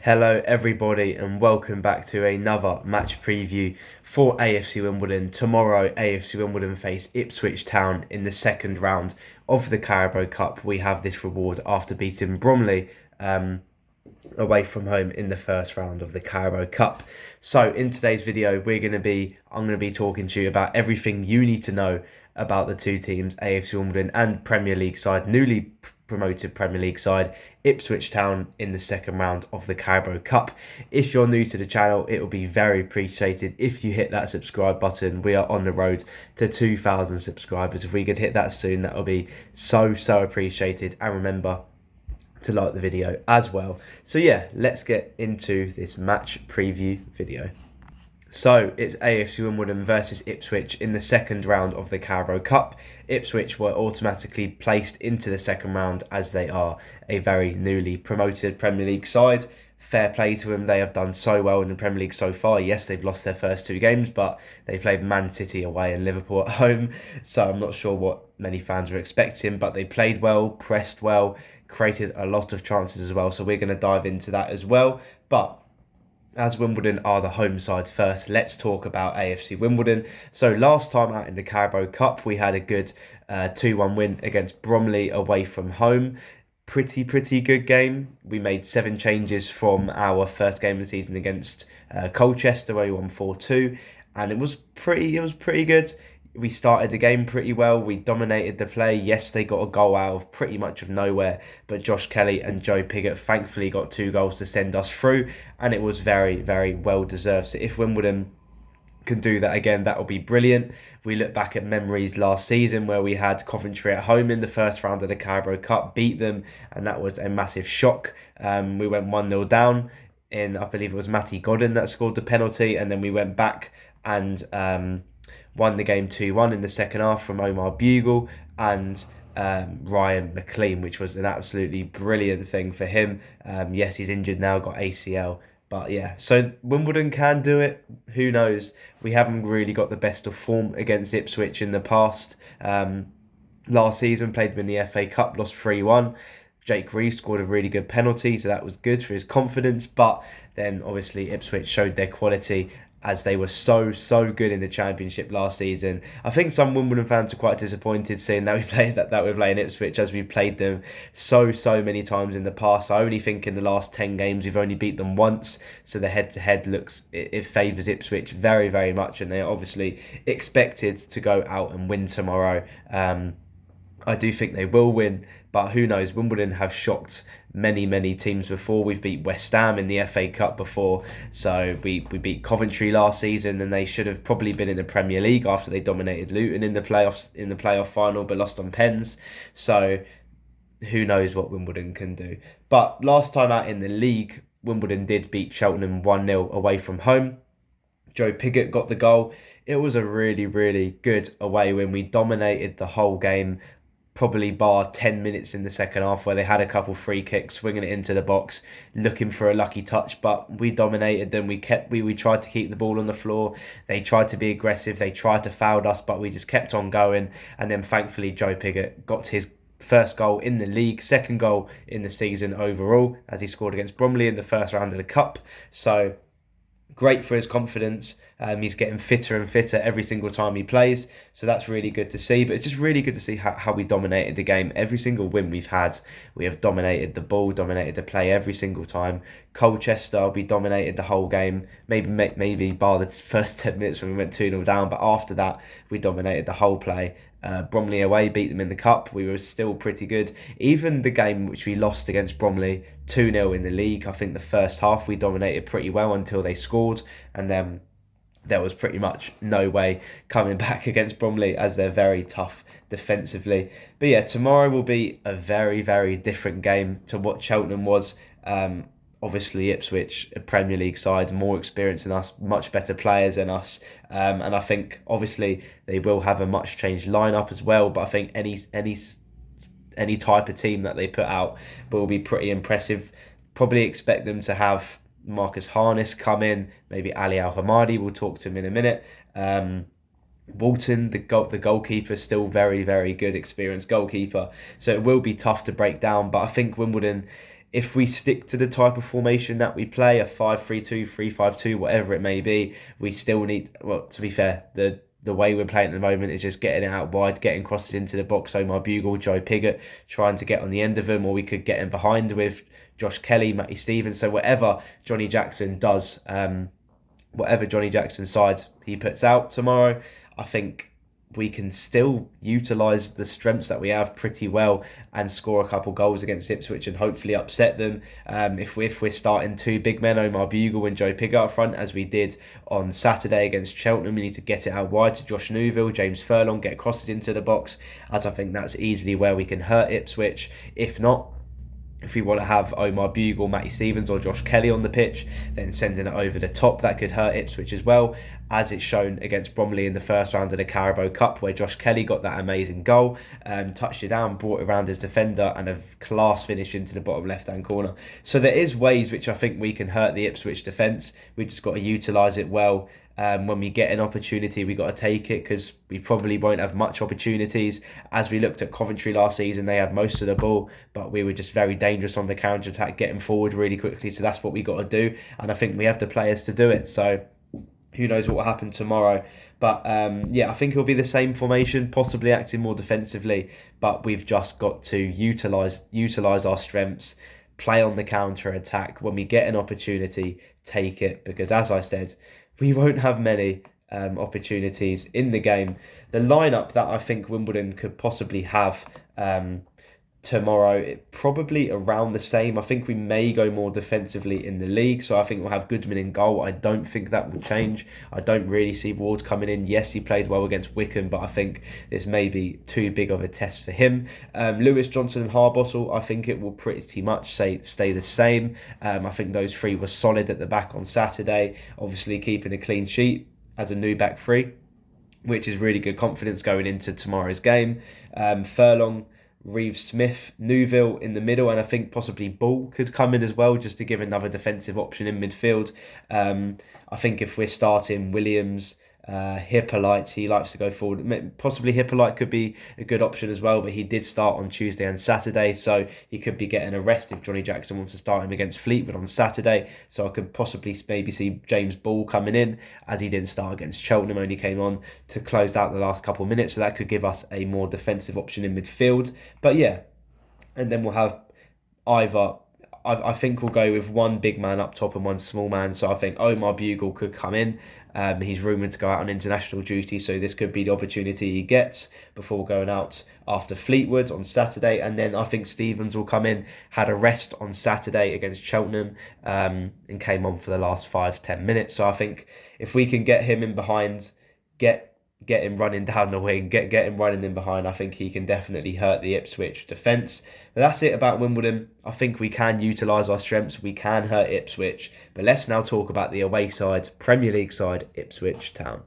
Hello everybody and welcome back to another match preview for AFC Wimbledon. Tomorrow AFC Wimbledon face Ipswich Town in the second round of the Carabao Cup. We have this reward after beating Bromley away from home in the first round of the Carabao Cup. So in today's video I'm going to be talking to you about everything you need to know about the two teams, AFC Wimbledon and Premier League side, newly promoted Premier League side, Ipswich Town, in the second round of the Carabao Cup. If you're new to the channel, it will be very appreciated if you hit that subscribe button. We are on the road to 2,000 subscribers. If we could hit that soon, that will be so appreciated. And remember to like the video as well. So yeah, let's get into this match preview video. So it's AFC Wimbledon versus Ipswich in the second round of the Carabao Cup. Ipswich were automatically placed into the second round as they are a very newly promoted Premier League side. Fair play to them, they have done so well in the Premier League so far. Yes, they've lost their first two games, but they played Man City away and Liverpool at home. So I'm not sure what many fans were expecting, but they played well, pressed well, created a lot of chances as well. So we're going to dive into that as well. But as Wimbledon are the home side first, let's talk about AFC Wimbledon. So last time out in the Carabao Cup, we had a good 2-1 win against Bromley away from home. Pretty good game. We made 7 changes from our first game of the season against Colchester, where we won 4-2, and it was pretty good. We started the game pretty well. We dominated the play. Yes, they got a goal out of pretty much of nowhere, but Josh Kelly and Joe Pigott thankfully got 2 goals to send us through, and it was very well deserved. So if Wimbledon can do that again, that will be brilliant. We look back at memories last season where we had Coventry at home in the first round of the Carabao Cup, beat them, and that was a massive shock. We went 1-0 down, in I believe it was Matty Godden that scored the penalty, and then we went back and won the game 2-1 in the second half from Omar Bugle and Ryan McLean, which was an absolutely brilliant thing for him. Yes, he's injured now, got ACL. But yeah, so Wimbledon can do it. Who knows? We haven't really got the best of form against Ipswich in the past. Last season, played them in the FA Cup, lost 3-1. Jake Reeves scored a really good penalty, so that was good for his confidence. But then obviously Ipswich showed their quality as they were so good in the Championship last season. I think some Wimbledon fans are quite disappointed seeing that we're playing Ipswich, as we've played them so many times in the past. I only think in the last 10 games we've only beat them once, so the head-to-head looks, it favours Ipswich very much, and they're obviously expected to go out and win tomorrow. I do think they will win, but who knows? Wimbledon have shocked many teams before. We've beat West Ham in the FA Cup before, so we beat Coventry last season, and they should have probably been in the Premier League after they dominated Luton in the playoff final, but lost on pens. So who knows what Wimbledon can do? But last time out in the league, Wimbledon did beat Cheltenham 1-0 away from home. Joe Pigott got the goal. It was a really good away win. We dominated the whole game, probably bar 10 minutes in the second half where they had a couple free kicks, swinging it into the box, looking for a lucky touch, but we dominated them. We tried to keep the ball on the floor. They tried to be aggressive. They tried to foul us, but we just kept on going. And then thankfully Joe Pigott got his first goal in the league, second goal in the season overall, as he scored against Bromley in the first round of the Cup. So great for his confidence. He's getting fitter and fitter every single time he plays, so that's really good to see. But it's just really good to see how we dominated the game. Every single win we've had, we have dominated the ball, dominated the play every single time. Colchester, we dominated the whole game, maybe bar the first 10 minutes when we went 2-0 down, but after that we dominated the whole play. Bromley away, beat them in the Cup. We were still pretty good. Even the game which we lost against Bromley 2-0 in the league, I think the first half we dominated pretty well until they scored, and then there was pretty much no way coming back against Bromley, as they're very tough defensively. But yeah, tomorrow will be a very different game to what Cheltenham was. Obviously Ipswich, a Premier League side, more experienced than us, much better players than us, and I think obviously they will have a much changed lineup as well. But I think any type of team that they put out will be pretty impressive. Probably expect them to have Marcus Harness come in, maybe Ali Al-Hamadi, we'll talk to him in a minute. Walton, the goalkeeper, still very good, experienced goalkeeper. So it will be tough to break down, but I think Wimbledon, if we stick to the type of formation that we play, a 5-3-2, 3-5-2, whatever it may be, we still need, well, to be fair, the way we're playing at the moment is just getting it out wide, getting crosses into the box. Omar Bugle, Joe Pigott, trying to get on the end of them, or we could get in behind with Josh Kelly, Matty Stevens. So whatever Johnny Jackson does, whatever Johnny Jackson's side he puts out tomorrow, I think we can still utilise the strengths that we have pretty well and score a couple goals against Ipswich and hopefully upset them. If we're starting two big men, Omar Bugle and Joe Pigott up front, as we did on Saturday against Cheltenham, we need to get it out wide to Josh Newville, James Furlong, get crosses into the box, as I think that's easily where we can hurt Ipswich. If not, if we want to have Omar Bugle, Matty Stevens or Josh Kelly on the pitch, then sending it over the top, that could hurt Ipswich as well, as it's shown against Bromley in the first round of the Carabao Cup, where Josh Kelly got that amazing goal, touched it down, brought it around his defender, and a class finish into the bottom left-hand corner. So there is ways which I think we can hurt the Ipswich defence. We've just got to utilise it well. When we get an opportunity, we got to take it, because we probably won't have much opportunities. As we looked at Coventry last season, they had most of the ball, but we were just very dangerous on the counter-attack, getting forward really quickly. So that's what we got to do, and I think we have the players to do it. So who knows what will happen tomorrow. But I think it'll be the same formation, possibly acting more defensively, but we've just got to utilise our strengths, play on the counter-attack. When we get an opportunity, take it, because as I said, we won't have many opportunities in the game. The lineup that I think Wimbledon could possibly have tomorrow, probably around the same. I think we may go more defensively in the league, so I think we'll have Goodman in goal. I don't think that will change. I don't really see Ward coming in. Yes, he played well against Wickham, but I think this may be too big of a test for him. Lewis, Johnson and Harbottle, I think it will pretty much stay the same. I think those three were solid at the back on Saturday, obviously keeping a clean sheet as a new back three, which is really good confidence going into tomorrow's game. Furlong, Reeves, Smith, Newville in the middle, and I think possibly Ball could come in as well, just to give another defensive option in midfield. I think if we're starting Williams, Hippolyte, he likes to go forward. Possibly Hippolyte could be a good option as well, but he did start on Tuesday and Saturday, so he could be getting a rest if Johnny Jackson wants to start him against Fleetwood on Saturday. So I could possibly maybe see James Ball coming in, as he didn't start against Cheltenham, only came on to close out the last couple of minutes, so that could give us a more defensive option in midfield. But yeah, and then we'll have either, I think we'll go with one big man up top and one small man. So I think Omar Bugle could come in. He's rumoured to go out on international duty, so this could be the opportunity he gets before going out after Fleetwood on Saturday. And then I think Stevens will come in, had a rest on Saturday against Cheltenham, and came on for the last 5-10 minutes. So I think if we can get him in behind, get him running down the wing, get him running in behind, I think he can definitely hurt the Ipswich defence. But that's it about Wimbledon. I think we can utilise our strengths, we can hurt Ipswich. But let's now talk about the away side, Premier League side, Ipswich Town.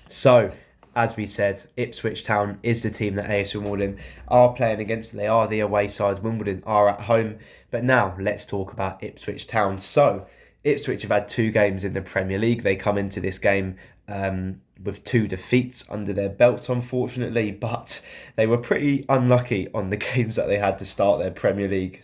So, as we said, Ipswich Town is the team that AFC Wimbledon are playing against. They are the away side, Wimbledon are at home. But now, let's talk about Ipswich Town. So, Ipswich have had 2 games in the Premier League. They come into this game with 2 defeats under their belts, unfortunately, but they were pretty unlucky on the games that they had to start their Premier League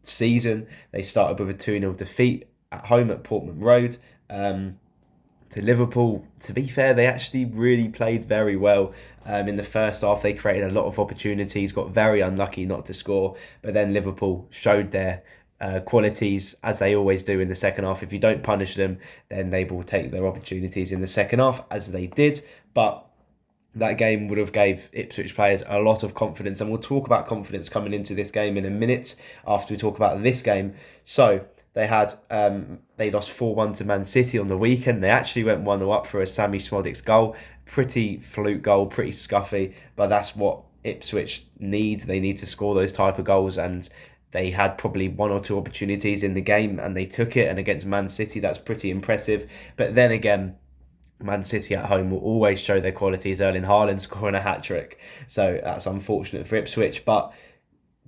season. They started with a 2-0 defeat at home at Portman Road to Liverpool. To be fair, they actually really played very well. In the first half, they created a lot of opportunities, got very unlucky not to score, but then Liverpool showed their qualities, as they always do in the second half. If you don't punish them, then they will take their opportunities in the second half, as they did. But that game would have gave Ipswich players a lot of confidence, and we'll talk about confidence coming into this game in a minute after we talk about this game. So they lost 4-1 to Man City on the weekend. They actually went 1-0 up for a Sammy Smodic's goal. Pretty fluke goal, pretty scuffy, but that's what Ipswich need. They need to score those type of goals, and they had probably 1 or 2 opportunities in the game and they took it. And against Man City, that's pretty impressive. But then again, Man City at home will always show their qualities. Erling Haaland scoring a hat-trick. So that's unfortunate for Ipswich. But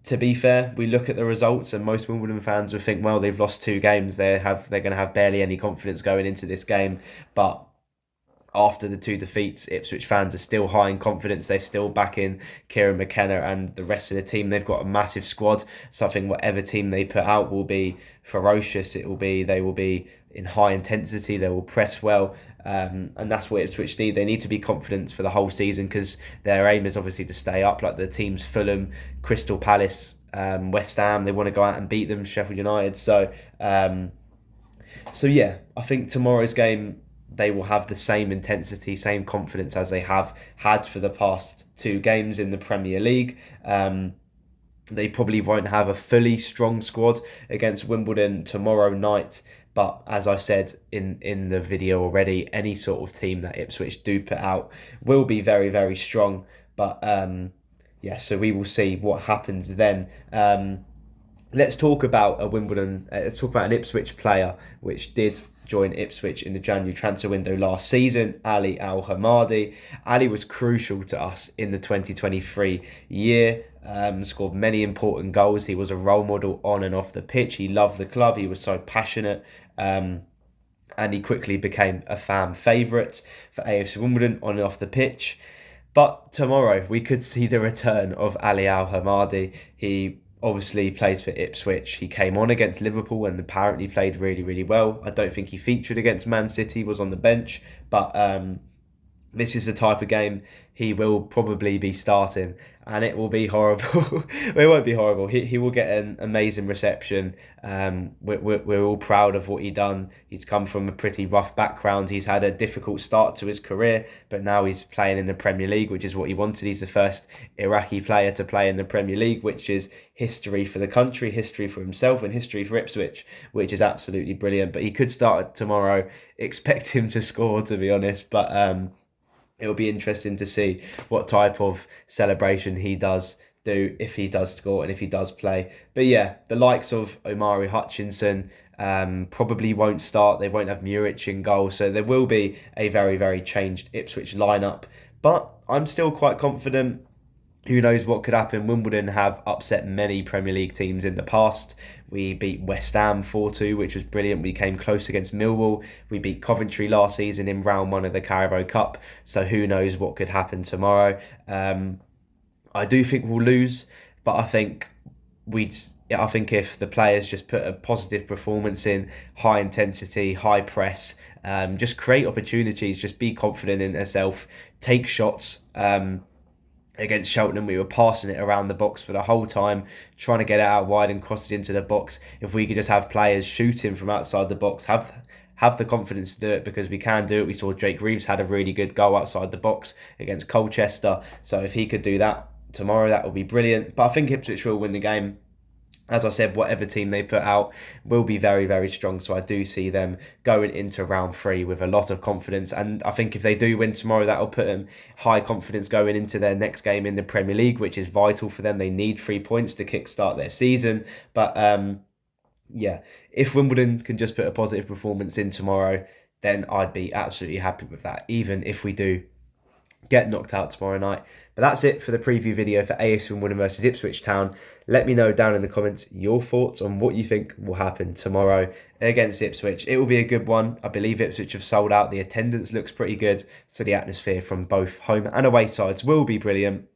to be fair, we look at the results and most Wimbledon fans will think, well, they've lost 2 games. They're going to have barely any confidence going into this game. But after the 2 defeats, Ipswich fans are still high in confidence. They're still backing Kieran McKenna and the rest of the team. They've got a massive squad. So I think whatever team they put out will be ferocious. They will be in high intensity. They will press well. And that's what Ipswich need. They need to be confident for the whole season, because their aim is obviously to stay up. Like the teams Fulham, Crystal Palace, West Ham, they want to go out and beat them, Sheffield United. So yeah, I think tomorrow's game, they will have the same intensity, same confidence as they have had for the past 2 games in the Premier League. They probably won't have a fully strong squad against Wimbledon tomorrow night. But as I said in the video already, any sort of team that Ipswich do put out will be very, very strong. But yeah, so we will see what happens then. Let's talk about a Wimbledon. Let's talk about an Ipswich player which did join Ipswich in the January transfer window last season, Ali Al Hamadi. Ali was crucial to us in the 2023 year. Scored many important goals. He was a role model on and off the pitch. He loved the club. He was so passionate. And he quickly became a fan favourite for AFC Wimbledon on and off the pitch. But tomorrow we could see the return of Ali Al Hamadi. He obviously plays for Ipswich. He came on against Liverpool and apparently played really, really well. I don't think he featured against Man City, was on the bench. But this is the type of game he will probably be starting, and it will be horrible. It won't be horrible. He will get an amazing reception. We're all proud of what he done. He's come from a pretty rough background. He's had a difficult start to his career, but now he's playing in the Premier League, which is what he wanted. He's the first Iraqi player to play in the Premier League, which is history for the country, history for himself, and history for Ipswich, which is absolutely brilliant. But he could start tomorrow. Expect him to score, to be honest. But it'll be interesting to see what type of celebration he does do, if he does score and if he does play. But yeah, the likes of Omari Hutchinson probably won't start. They won't have Muric in goal. So there will be a very, very changed Ipswich lineup. But I'm still quite confident. Who knows what could happen? Wimbledon have upset many Premier League teams in the past. We beat West Ham 4-2, which was brilliant. We came close against Millwall. We beat Coventry last season in round 1 of the Carabao Cup. So who knows what could happen tomorrow? I do think we'll lose, but I think if the players just put a positive performance in, high intensity, high press, just create opportunities, just be confident in themselves, take shots. Against Cheltenham, we were passing it around the box for the whole time, trying to get it out wide and cross it into the box. If we could just have players shooting from outside the box, have the confidence to do it, because we can do it. We saw Jake Reeves had a really good goal outside the box against Colchester. So if he could do that tomorrow, that would be brilliant. But I think Ipswich will win the game. As I said, whatever team they put out will be very, very strong. So I do see them going into round 3 with a lot of confidence. And I think if they do win tomorrow, that will put them high confidence going into their next game in the Premier League, which is vital for them. They need 3 points to kickstart their season. But yeah, if Wimbledon can just put a positive performance in tomorrow, then I'd be absolutely happy with that, even if we do get knocked out tomorrow night. But that's it for the preview video for AFC Wimbledon versus Ipswich Town. Let me know down in the comments your thoughts on what you think will happen tomorrow against Ipswich. It will be a good one. I believe Ipswich have sold out. The attendance looks pretty good, so the atmosphere from both home and away sides will be brilliant.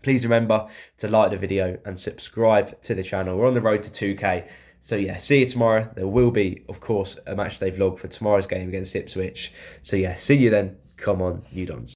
Please remember to like the video and subscribe to the channel. We're on the road to 2K. So yeah, see you tomorrow. There will be, of course, a matchday vlog for tomorrow's game against Ipswich. So yeah, see you then. Come on, you dons.